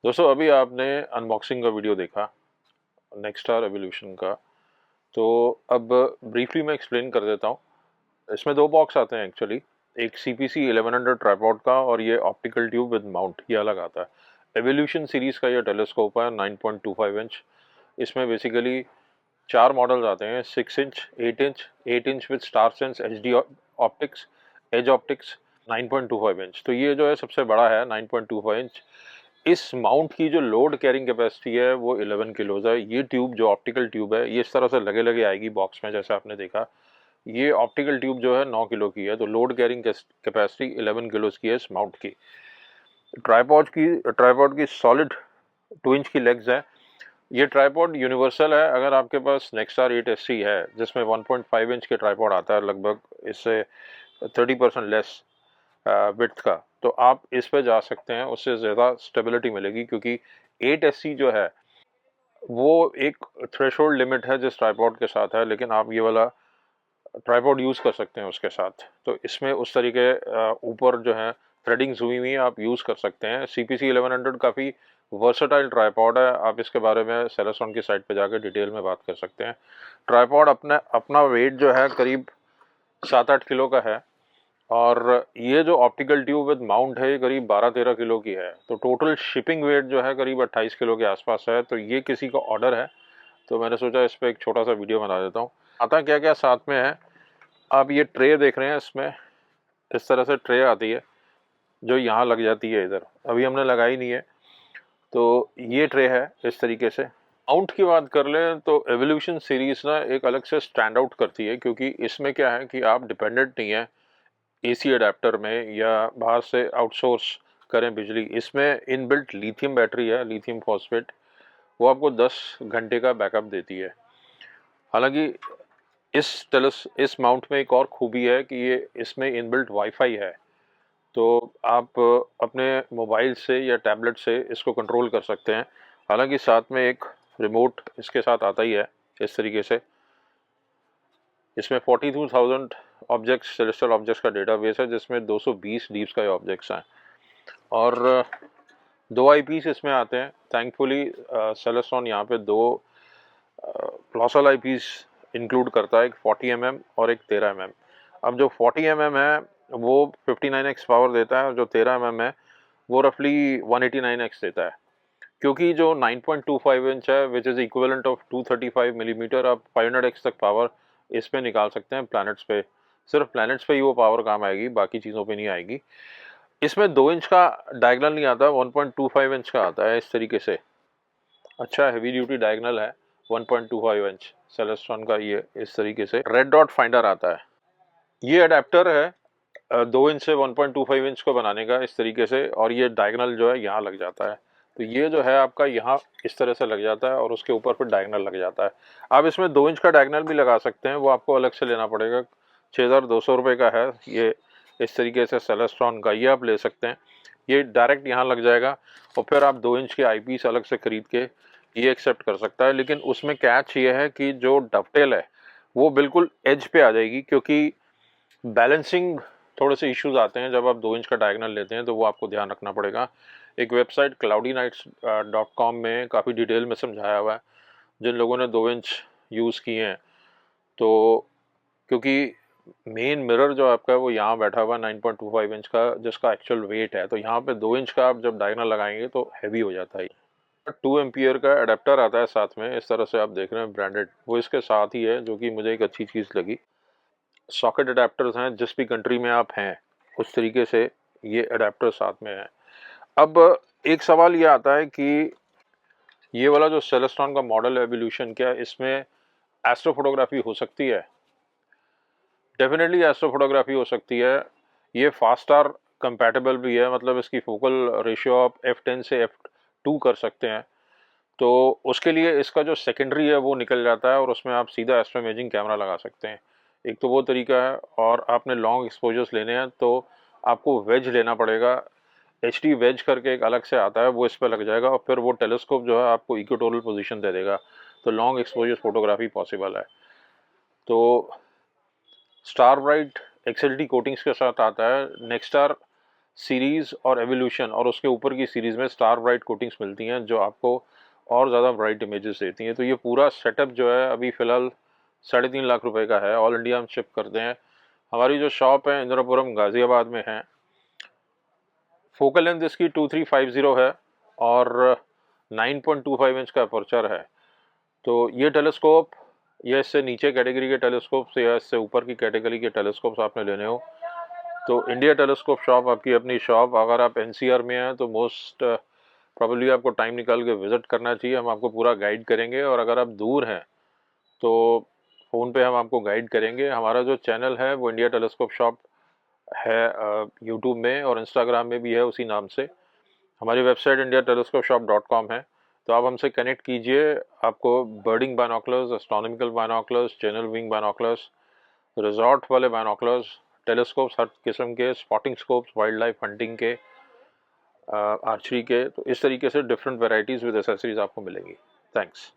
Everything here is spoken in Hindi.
दोस्तों अभी आपने अनबॉक्सिंग का वीडियो देखा नेक्स्टार एवोल्यूशन का। तो अब ब्रीफली मैं एक्सप्लेन कर देता हूँ। इसमें दो बॉक्स आते हैं एक्चुअली। एक CPC 1100 ट्राइपॉड का और ये ऑप्टिकल ट्यूब विद माउंट, ये अलग आता है। एवोल्यूशन सीरीज का ये टेलीस्कोप है 9.25 इंच। इसमें बेसिकली चार मॉडल्स आते हैं, 6 inch, 8 inch, 8 inch with star sense HD optics, edge optics, 9.25 inch. तो ये जो है सबसे बड़ा है 9.25 इंच। इस माउंट की जो लोड कैरिंग कैपेसिटी है वो 11 किलोज है। ये ट्यूब जो ऑप्टिकल ट्यूब है ये इस तरह से लगे लगे आएगी बॉक्स में, जैसे आपने देखा। ये ऑप्टिकल ट्यूब जो है 9 किलो की है, तो लोड कैरिंग कैपेसिटी 11 किलोज की है इस माउंट की। ट्राइपॉड की सॉलिड 2 इंच की लेग्स है। ये ट्राइपॉड यूनिवर्सल है। अगर आपके पास नेक्स्टार 8SC है जिसमें 1.5 इंच के ट्राइपॉड आता है, लगभग इससे 30% लेस विड्थ का, तो आप इस पे जा सकते हैं, उससे ज़्यादा स्टेबिलिटी मिलेगी। क्योंकि 8SC जो है वो एक थ्रेशोल्ड लिमिट है जिस ट्राइपॉड के साथ है, लेकिन आप ये वाला ट्राइपॉड यूज़ कर सकते हैं उसके साथ। तो इसमें उस तरीके ऊपर जो है थ्रेडिंग्स हुई हुई है, आप यूज़ कर सकते हैं। CPC 1100 काफ़ी वर्सटाइल ट्राइपॉड है। आप इसके बारे में सेलेस्टॉन की साइट पे जाकर डिटेल में बात कर सकते हैं। ट्राइपॉड अपना वेट जो है करीब 7-8 किलो का है। और ये जो ऑप्टिकल ट्यूब विद माउंट है ये करीब 12-13 किलो की है। तो टोटल शिपिंग वेट जो है करीब 28 किलो के आसपास है। तो ये किसी का ऑर्डर है, तो मैंने सोचा इस पर एक छोटा सा वीडियो बना देता हूँ। आता क्या क्या साथ में है, आप ये ट्रे देख रहे हैं, इसमें इस तरह से ट्रे आती है जो यहाँ लग जाती है। इधर अभी हमने लगाई नहीं है, तो ये ट्रे है इस तरीके से। माउंट की बात कर लें तो एवोल्यूशन सीरीज ना एक अलग से स्टैंड आउट करती है, क्योंकि इसमें क्या है कि आप डिपेंडेंट नहीं है AC अडेप्टर में या बाहर से आउटसोर्स करें बिजली। इसमें इनबिल्ट लिथियम बैटरी है, लिथियम फॉस्फेट। वो आपको 10 घंटे का बैकअप देती है। हालांकि इस माउंट में एक और खूबी है कि ये इसमें इनबिल्ट वाईफाई है। तो आप अपने मोबाइल से या टैबलेट से इसको कंट्रोल कर सकते हैं। हालांकि साथ में एक रिमोट इसके साथ आता ही है इस तरीके से। इसमें 42,000 ऑब्जेक्ट्स, सेलेस्टियल ऑब्जेक्ट्स का डेटाबेस है, जिसमें 220 डीप स्काई ऑब्जेक्ट्स हैं। और दो आईपीस इसमें आते हैं। थैंकफुली सेलेस्टॉन यहाँ पे दो क्लोसल आईपीस इंक्लूड करता है, एक 40 mm और एक 13 mm। अब जो 40 mm है वो 59x पावर देता है, और जो 13 mm है वो रफली 189x देता है। क्योंकि जो 9.25 इंच है which is equivalent of 235 millimetre, आप 500x तक पावर इस पे निकाल सकते हैं प्लैनेट्स पे। सिर्फ प्लैनेट्स पे ही वो पावर काम आएगी, बाकी चीज़ों पे नहीं आएगी। इसमें 2 इंच का डायगनल नहीं आता, 1.25 इंच का आता है इस तरीके से। अच्छा हेवी ड्यूटी डायगनल है 1.25 इंच सेलेस्ट्रॉन का। ये इस तरीके से रेड डॉट फाइंडर आता है। ये अडेप्टर है 2 इंच से 1.25 इंच को बनाने का इस तरीके से, और ये डायगनल जो है यहाँ लग जाता है। तो ये जो है आपका यहाँ इस तरह से लग जाता है और उसके ऊपर फिर डायगनल लग जाता है। आप इसमें 2 इंच का डायगनल भी लगा सकते हैं, वो आपको अलग से लेना पड़ेगा। 6,200 रुपये का है ये इस तरीके से सेलेस्ट्रॉन का, ये आप ले सकते हैं। ये डायरेक्ट यहाँ लग जाएगा, और फिर आप 2 इंच के आईपीस अलग से खरीद के ये एक्सेप्ट कर सकता है। लेकिन उसमें कैच ये है कि जो डवटेल है वो बिल्कुल एज पे आ जाएगी, क्योंकि बैलेंसिंग थोड़े से इश्यूज आते हैं जब आप 2 इंच का डायगनल लेते हैं, तो वो आपको ध्यान रखना पड़ेगा। एक वेबसाइट cloudynights.com में काफ़ी डिटेल में समझाया हुआ है जिन लोगों ने 2 इंच यूज़ किए हैं। तो क्योंकि मेन मिरर जो आपका है वो यहाँ बैठा हुआ है 9.25 इंच का, जिसका एक्चुअल वेट है, तो यहाँ पे 2 इंच का आप जब डायगनल लगाएंगे तो हैवी हो जाता है। 2 एम्पियर का अडेप्टर आता है साथ में, इस तरह से आप देख रहे हैं ब्रांडेड, वो इसके साथ ही है, जो कि मुझे एक अच्छी चीज़ लगी। सॉकेट अडेप्टर्स हैं, जिस भी कंट्री में आप हैं उस तरीके से ये अडेप्टर साथ में है। अब एक सवाल ये आता है कि ये वाला जो सेलेस्ट्रॉन का मॉडल है एवोल्यूशन, क्या इसमें एस्ट्रोफोटोग्राफी हो सकती है? डेफिनेटली एस्ट्रोफोटोग्राफी हो सकती है। ये फास्टार कंपैटिबल भी है, मतलब इसकी फोकल रेशियो आप f10 से f2 कर सकते हैं। तो उसके लिए इसका जो सेकेंडरी है वो निकल जाता है, और उसमें आप सीधा एस्ट्रो इमेजिंग कैमरा लगा सकते हैं। एक तो वो तरीका है, और आपने लॉन्ग एक्सपोजर्स लेने हैं तो आपको वेज लेना पड़ेगा। HD वेज करके एक अलग से आता है, वो इस पर लग जाएगा, और फिर वो टेलीस्कोप जो है आपको इक्वेटोरियल पोजीशन दे देगा। तो लॉन्ग एक्सपोजर फोटोग्राफी पॉसिबल है। तो स्टार ब्राइट XLT कोटिंग्स के साथ आता है। नेक्स्टार सीरीज़ और एवोल्यूशन और उसके ऊपर की सीरीज़ में स्टार ब्राइट कोटिंग्स मिलती हैं जो आपको और ज़्यादा ब्राइट इमेजेस देती हैं। तो ये पूरा सेटअप जो है अभी फ़िलहाल 3.5 लाख रुपए का है। ऑल इंडिया हम शिप करते हैं। हमारी जो शॉप है इंदिरापुरम गाज़ियाबाद में है। फोकल लेंथ इसकी 2350 है और 9.25 इंच का अपर्चर है। तो ये टेलीस्कोप, ये इससे नीचे कैटेगरी के टेलीस्कोप से या इससे ऊपर की कैटेगरी के टेलीस्कोप्स आपने लेने हो तो इंडिया टेलीस्कोप शॉप आपकी अपनी शॉप, अगर आप एनसीआर में हैं तो मोस्ट प्रॉब्ली आपको टाइम निकाल के विज़िट करना चाहिए। हम आपको पूरा गाइड करेंगे और अगर आप दूर हैं तो फ़ोन पे हम आपको गाइड करेंगे। हमारा जो चैनल है वो इंडिया टेलीस्कोप शॉप है यूट्यूब में और इंस्टाग्राम में भी है उसी नाम से। हमारी वेबसाइट indiatelescopeshop.com है। तो आप हमसे कनेक्ट कीजिए। आपको birding binoculars, astronomical binoculars, channel wing binoculars, resort वाले बाइनोकुलर्स, टेलीस्कोप्स हर किस्म के, spotting scopes, wildlife hunting के, आर्चरी के, तो इस तरीके से डिफरेंट वेराइटीज़ विद एसेसरीज आपको मिलेंगी। थैंक्स।